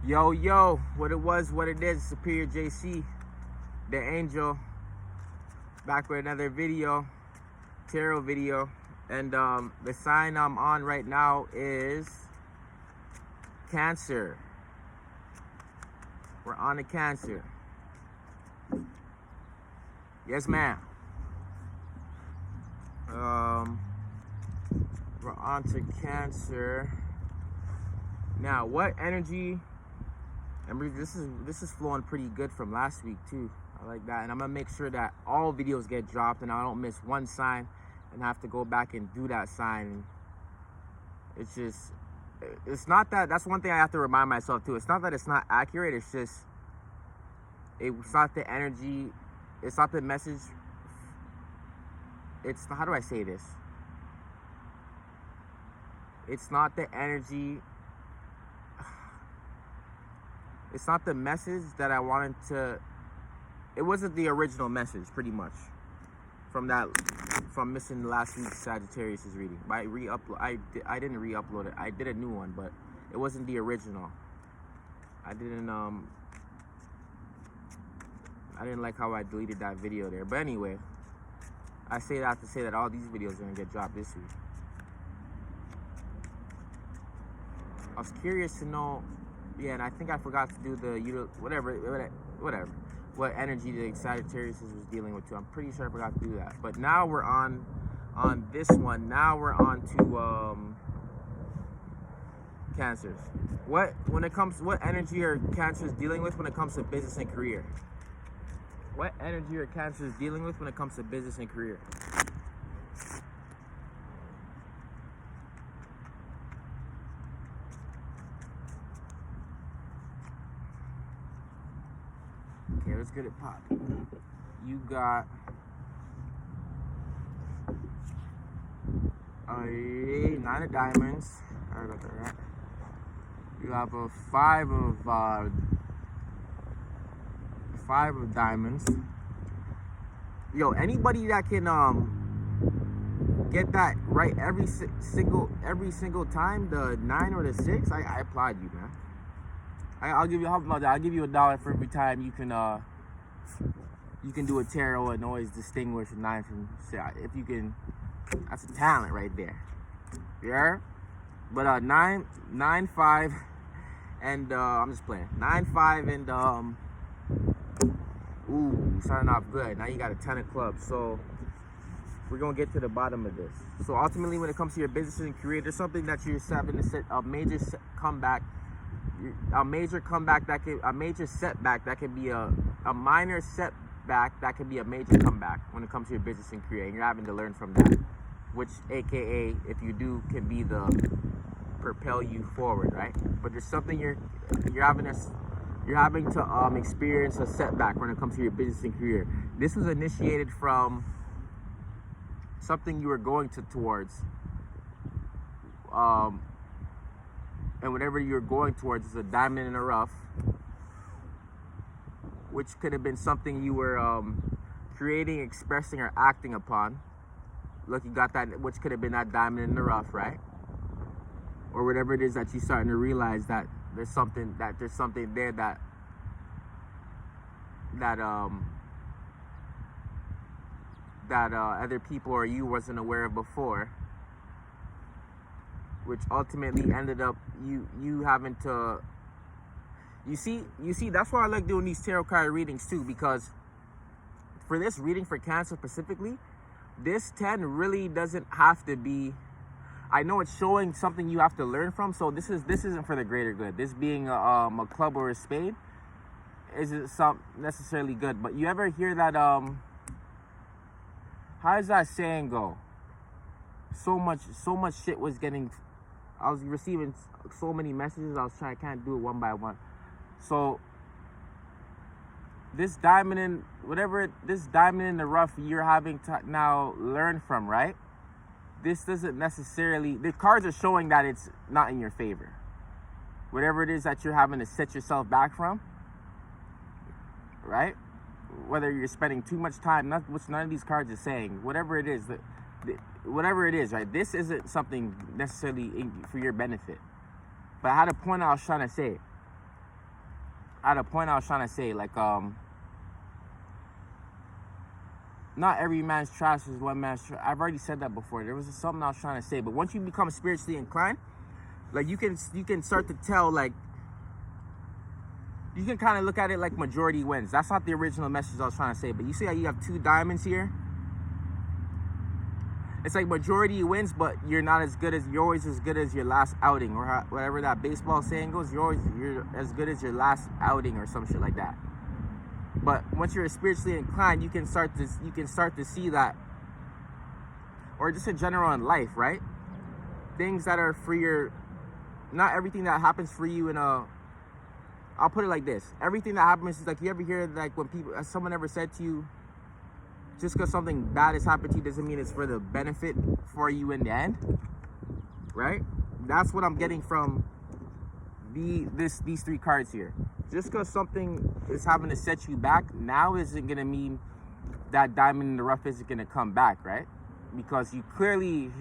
Yo, what it was, what it is, Superior JC, the angel, back with another video, tarot video. And the sign I'm on right now is Cancer. We're on to Cancer. Yes, ma'am. We're on to Cancer. Now, what energy? And this is flowing pretty good from last week too. I like that, and I'm gonna make sure that all videos get dropped and I don't miss one sign and have to go back and do that sign. It's not that. That's one thing I have to remind myself too. It's not that it's not accurate. It's not the energy. It's not the message. How do I say this? It's not the energy. It's not the message that I wanted to. It wasn't the original message, pretty much, from missing last week's Sagittarius reading. I didn't re-upload it. I did a new one, but it wasn't the original. I didn't like how I deleted that video there. But anyway, I say that to say that all these videos are gonna get dropped this week. I was curious to know. Yeah, and I think I forgot to do the whatever, what energy the Sagittarius was dealing with too. I'm pretty sure I forgot to do that. But now we're on this one. Now we're on to Cancers. What energy are Cancers dealing with when it comes to business and career? What energy are Cancers dealing with when it comes to business and career? Okay, let's get it popping. You got a 9 of diamonds. I got that right. You have a 5 of diamonds. Yo, anybody that can get that right every single time, the 9 or the 6, I applaud you, man. I'll give you I'll give you $1 for every time you can do a tarot and always distinguish a 9 from 6. If you can, that's a talent right there. Yeah. But 9, 5, and I'm just playing. 9, 5, and ooh, starting off good. Now you got a 10 of clubs. So we're gonna get to the bottom of this. So ultimately, when it comes to your business and career, there's something that you're having to set a major comeback. A major setback that can be a minor setback that can be a major comeback when it comes to your business and career, and you're having to learn from that, which AKA, if you do, can be the propel you forward, right? But there's something you're having to experience a setback when it comes to your business and career. This was initiated from something you were going towards. And whatever you're going towards is a diamond in the rough, which could have been something you were creating, expressing, or acting upon. Look, you got that, which could have been that diamond in the rough, right? Or whatever it is that you're starting to realize that there's something there that other people or you wasn't aware of before, which ultimately ended up you having to. You see, that's why I like doing these tarot card readings too, because for this reading for Cancer specifically, this 10 really doesn't have to be. I know it's showing something you have to learn from, so this isn't for the greater good. This being a club or a spade isn't necessarily good. But you ever hear that? How does that saying go? So much shit was getting. I was receiving so many messages. I can't do it one by one. So this diamond in the rough, you're having to now learn from, right? This doesn't necessarily. The cards are showing that it's not in your favor. Whatever it is that you're having to set yourself back from, right? Whether you're spending too much time, which none of these cards are saying. Whatever it is, right? This isn't something necessarily for your benefit. But I had a point I was trying to say. at a point I was trying to say, like, not every man's trash is one man's trash. I've already said that before. There was something I was trying to say, but once you become spiritually inclined, like, you can start to tell, like, you can kind of look at it like majority wins. That's not the original message I was trying to say, but you see how you have 2 diamonds here? It's like majority wins, but you're always as good as your last outing, or whatever that baseball saying goes. You're as good as your last outing, or some shit like that. But once you're spiritually inclined, you can start to see that, or just in general in life, right? Things that are for your, not everything that happens for you in a, I'll put it like this. Everything that happens is like, you ever hear, like, when someone ever said to you, just because something bad has happened to you doesn't mean it's for the benefit for you in the end, right? That's what I'm getting from these 3 cards here. Just because something is having to set you back now isn't gonna mean that diamond in the rough isn't gonna come back, right? Because you're clearly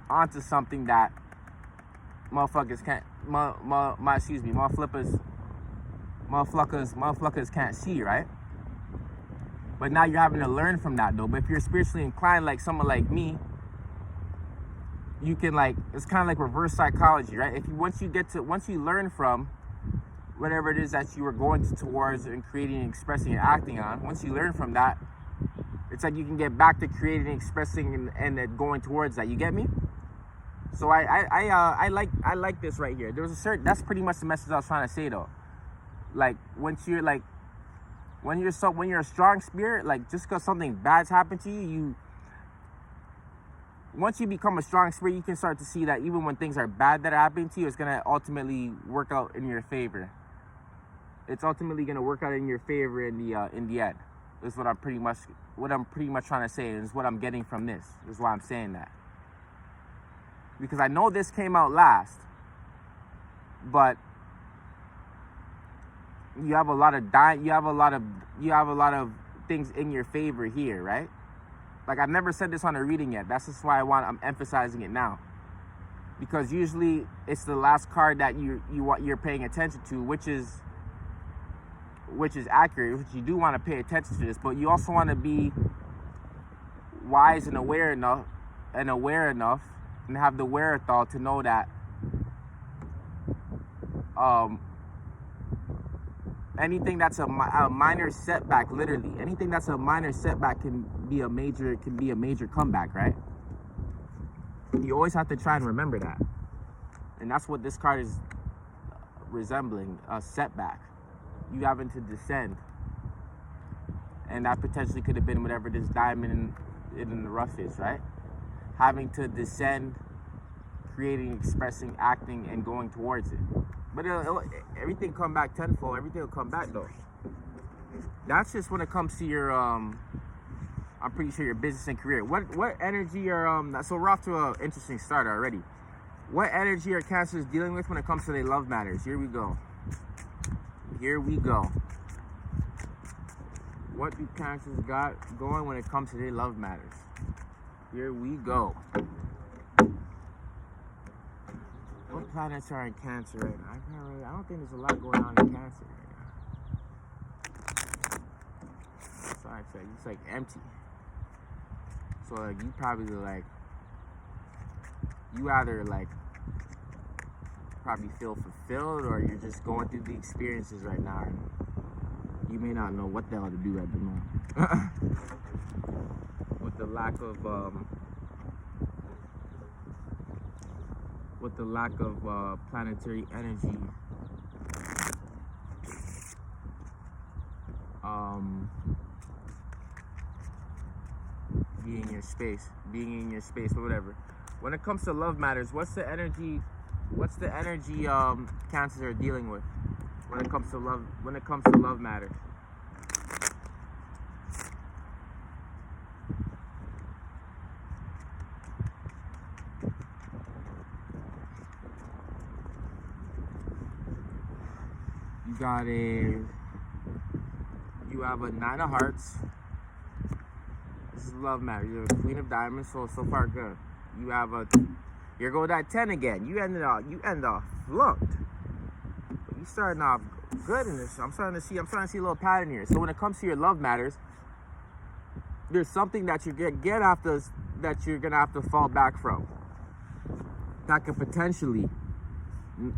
onto something that motherfuckers can't, motherfuckers can't see, right? But now you're having to learn from that, though. But if you're spiritually inclined, like someone like me, you can, like, it's kind of like reverse psychology, right? Once you learn from whatever it is that you were going towards and creating, expressing, and acting on, once you learn from that, it's like you can get back to creating, expressing, and going towards that. You get me? So I like this right here. There was that's pretty much the message I was trying to say, though. Like, when you're a strong spirit, like, just because something bad's happened to you, once you become a strong spirit, you can start to see that even when things are bad that are happening to you, it's gonna ultimately work out in your favor. It's ultimately gonna work out in your favor in the end. Is what I'm pretty much trying to say, and is what I'm getting from this. Is why I'm saying that. Because I know this came out last, but you have a lot of things in your favor here, right? Like, I've never said this on a reading yet. That's just why I'm emphasizing it now. Because usually it's the last card that you're paying attention to, which is accurate, which you do want to pay attention to this, but you also want to be wise and aware enough and have the wherewithal to know that anything that's a minor setback, literally, anything that's a minor setback can be a major comeback, right? You always have to try and remember that. And that's what this card is resembling, a setback. You having to descend. And that potentially could have been whatever this diamond in the rough is, right? Having to descend, creating, expressing, acting, and going towards it. But everything come back tenfold. Everything will come back, though. That's just when it comes to your, I'm pretty sure, your business and career. What energy are, so we're off to an interesting start already. What energy are Cancers dealing with when it comes to their love matters? Here we go. What do Cancers got going when it comes to their love matters? Here we go. What planets are in Cancer right now? I don't think there's a lot going on in Cancer right now. Sorry, it's like empty. So, like, you probably, like, you either, like, probably feel fulfilled, or you're just going through the experiences right now. You may not know what the hell to do at the moment. With the lack of planetary energy, being in your space or whatever. When it comes to love matters, what's the energy Cancers are dealing with when it comes to love matters? You have a 9 of Hearts. This is love matter. You have a Queen of Diamonds, so far good. You have here go that 10 again. You end off flunked. we starting off good in this. I'm starting to see a little pattern here. So when it comes to your love matters, there's something that you get after that you're gonna have to fall back from. That could potentially,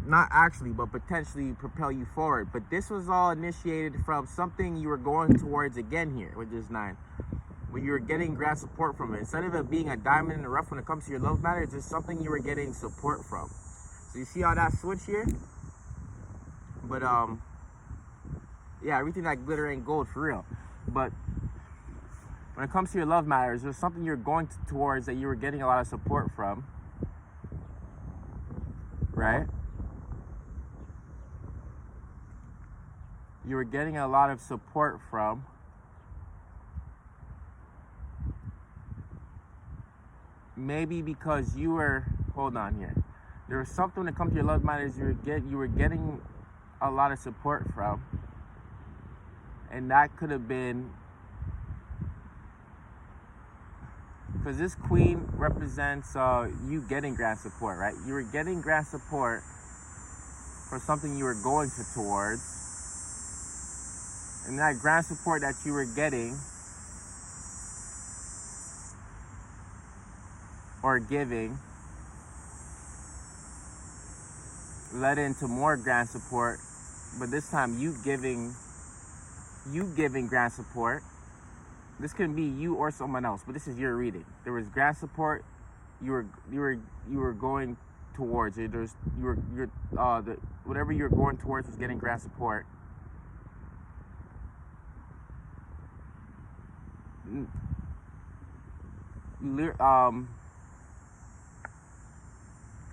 not actually, but potentially propel you forward. But this was all initiated from something you were going towards again here with this 9. When you were getting grant support from it. Instead of it being a diamond in the rough when it comes to your love matters, it's something you were getting support from. So you see how that switch here? But yeah, everything that glitter ain't gold for real. But when it comes to your love matters, there's something you're going towards that you were getting a lot of support from, right? You were getting a lot of support from. Maybe because you were, hold on here. There was something when it comes to your love matters you were getting a lot of support from. And that could have been, because this queen represents you getting grant support, right? You were getting grant support for something you were going towards. And that grant support that you were getting or giving led into more grant support, but this time you giving grant support. This can be you or someone else, but this is your reading. There was grant support you were going towards it. Whatever you were going towards was getting grant support.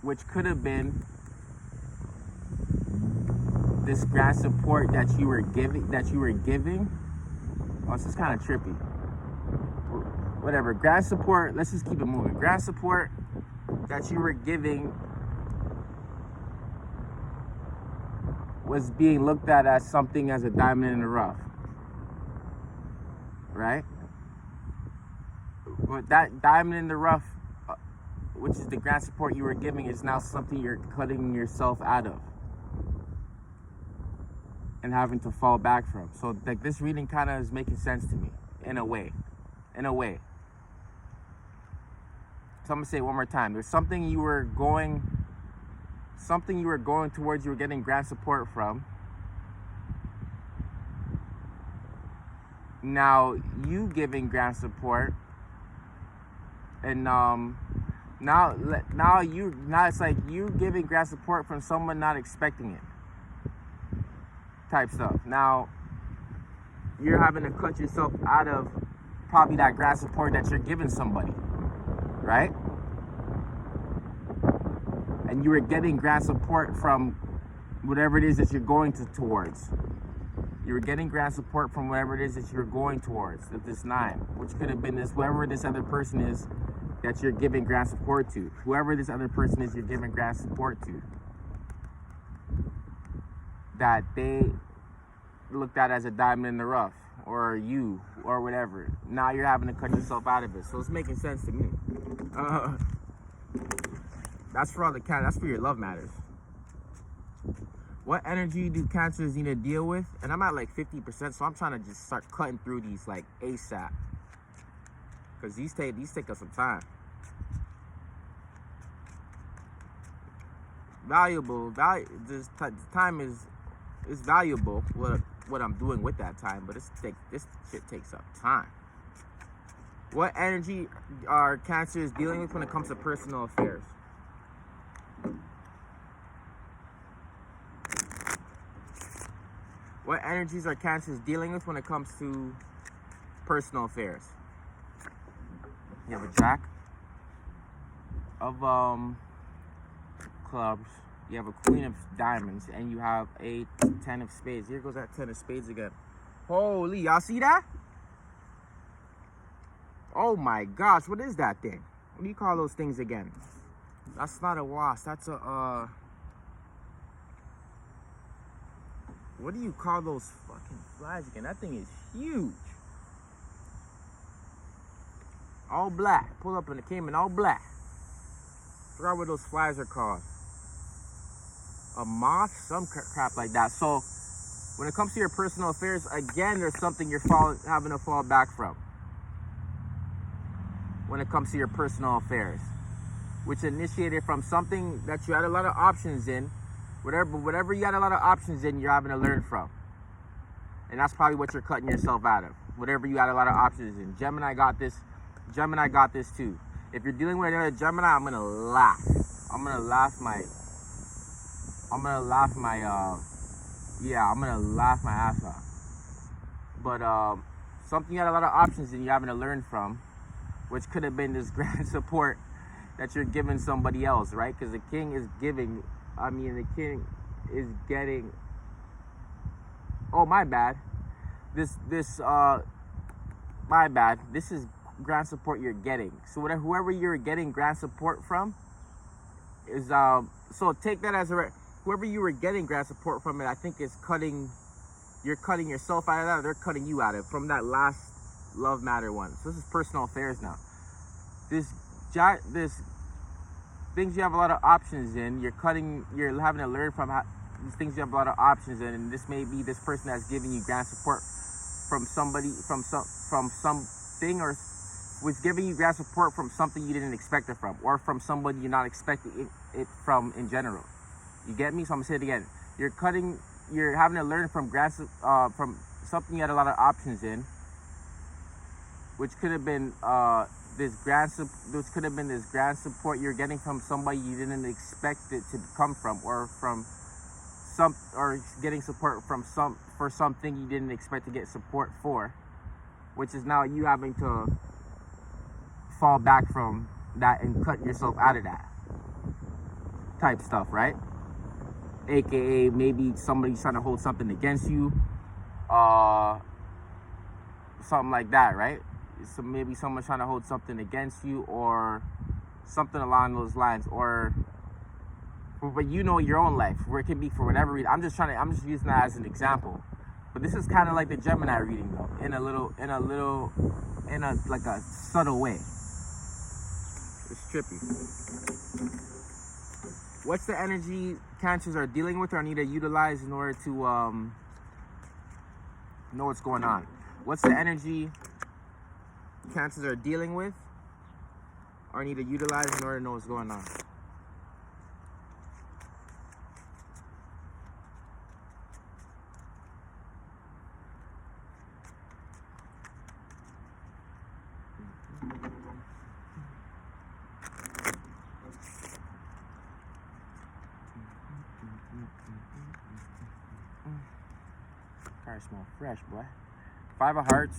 Which could have been this grant support that you were giving. Oh, this is kind of trippy. Whatever, grant support, let's just keep it moving. Grant support that you were giving was being looked at as something as a diamond in the rough, right? But that diamond in the rough, which is the grant support you were giving, is now something you're cutting yourself out of and having to fall back from. So like this reading kind of is making sense to me in a way. So I'm gonna say it one more time. There's something you were going towards, you were getting grant support from. Now you giving grant support, and now it's like you giving grant support from someone not expecting it, type stuff. Now you're having to cut yourself out of probably that grant support that you're giving somebody, right? And you were getting grant support from whatever it is that you're going towards. You were getting grant support from whatever it is that you're going towards with this 9, which could have been this, whoever this other person is that you're giving grant support to. Whoever this other person is you're giving grant support to. That they looked at as a diamond in the rough, or you, or whatever. Now you're having to cut yourself out of it. So it's making sense to me. That's for all the cat. That's for your love matters. What energy do Cancers need to deal with? And I'm at like 50%, so I'm trying to just start cutting through these like ASAP. Because these take us some time. This time is valuable. What I'm doing with that time, but this shit takes up time. What energy are Cancers dealing with when it comes to personal affairs? What energies are Cancers dealing with when it comes to personal affairs? You have a Jack of clubs, you have a Queen of Diamonds, and you have a 10 of Spades. Here goes that 10 of Spades again. Holy, y'all see that? Oh my gosh, what is that thing? What do you call those things again? That's not a wasp, that's a what do you call those fucking flies again? That thing is huge. All black. Pull up and it came in all black. Forgot what those flies are called. a moth, some crap like that. So when it comes to your personal affairs, again, there's something you're having to fall back from. When it comes to your personal affairs, which initiated from something that you had a lot of options in, whatever you had a lot of options in, you're having to learn from. And that's probably what you're cutting yourself out of. Whatever you had a lot of options in. Gemini got this. Gemini got this too. If you're dealing with another Gemini, I'm gonna laugh. I'm gonna laugh my ass off. But something you had a lot of options in, you're having to learn from, which could have been this grand support that you're giving somebody else, right? Because the king is giving. The king is getting. Oh, my bad. My bad. This is grant support you're getting. So whoever you're getting grant support from is so take that as whoever you were getting grant support from, it I think is you're cutting yourself out of that, or they're cutting you out of it from that last love matter one. So this is personal affairs now. This things you have a lot of options in, you're having to learn from these things you have a lot of options in, and this may be this person that's giving you grant support from somebody, from something, or was giving you grant support from something you didn't expect it from, or from somebody you're not expecting it from in general. You get me? So I'm gonna say it again. You're having to learn from from something you had a lot of options in, which could have been this could have been this grant support you're getting from somebody you didn't expect it to come from, or getting support from for something you didn't expect to get support for, which is now you having to fall back from that and cut yourself out of that type stuff, right? AKA maybe somebody's trying to hold something against you, something like that, right? So maybe someone's trying to hold something against you, or something along those lines, but you know your own life, where it can be for whatever reason. I'm just using that as an example. But this is kind of like the Gemini reading, though, in a like a subtle way. It's trippy. What's the energy Cancers are dealing with or need to utilize in order to know what's going on? What's the energy Cancers are dealing with or need to utilize in order to know what's going on? Car smell fresh, boy. 5 of Hearts.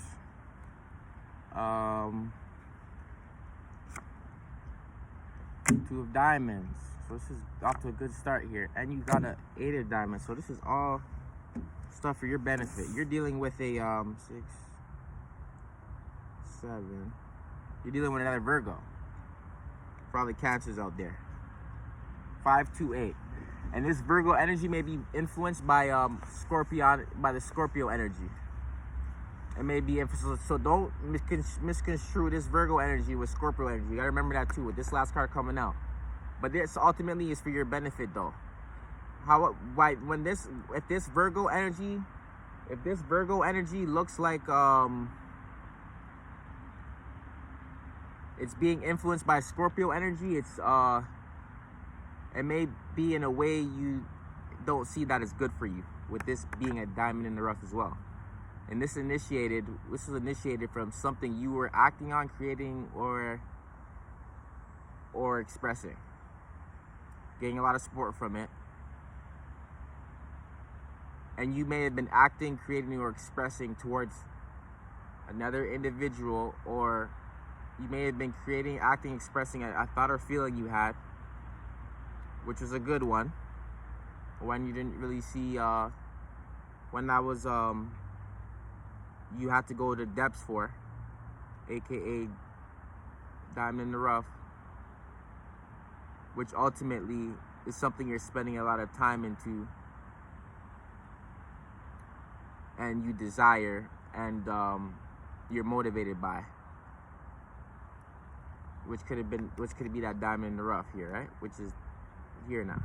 Two of Diamonds. So this is off to a good start here. And you got an 8 of Diamonds. So this is all stuff for your benefit. You're dealing with a 6, 7. You're dealing with another Virgo. For all the Cancers out there. 5, 2, 8. And this Virgo energy may be influenced by the Scorpio energy. It may be influenced, so don't misconstrue this Virgo energy with Scorpio energy. You gotta remember that too with this last card coming out. But this ultimately is for your benefit, though. If this Virgo energy looks like it's being influenced by Scorpio energy, it may be in a way you don't see that as good for you, with this being a diamond in the rough as well. And this is initiated from something you were acting on, creating, or expressing. Getting a lot of support from it. And you may have been acting, creating, or expressing towards another individual, or you may have been creating, acting, expressing a thought or feeling you had, which was a good one, when you didn't really see, when that was, you had to go to depths for, aka diamond in the rough, which ultimately is something you're spending a lot of time into, and you desire, and you're motivated by, which could be that diamond in the rough here, right? Which is here now.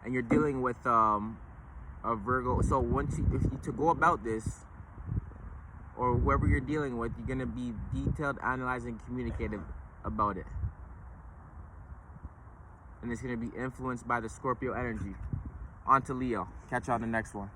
and you're dealing with a Virgo. So if you to go about this, or whoever you're dealing with, you're gonna be detailed, analyzing, communicative about it, and it's gonna be influenced by the Scorpio energy. On to Leo. Catch you on the next one.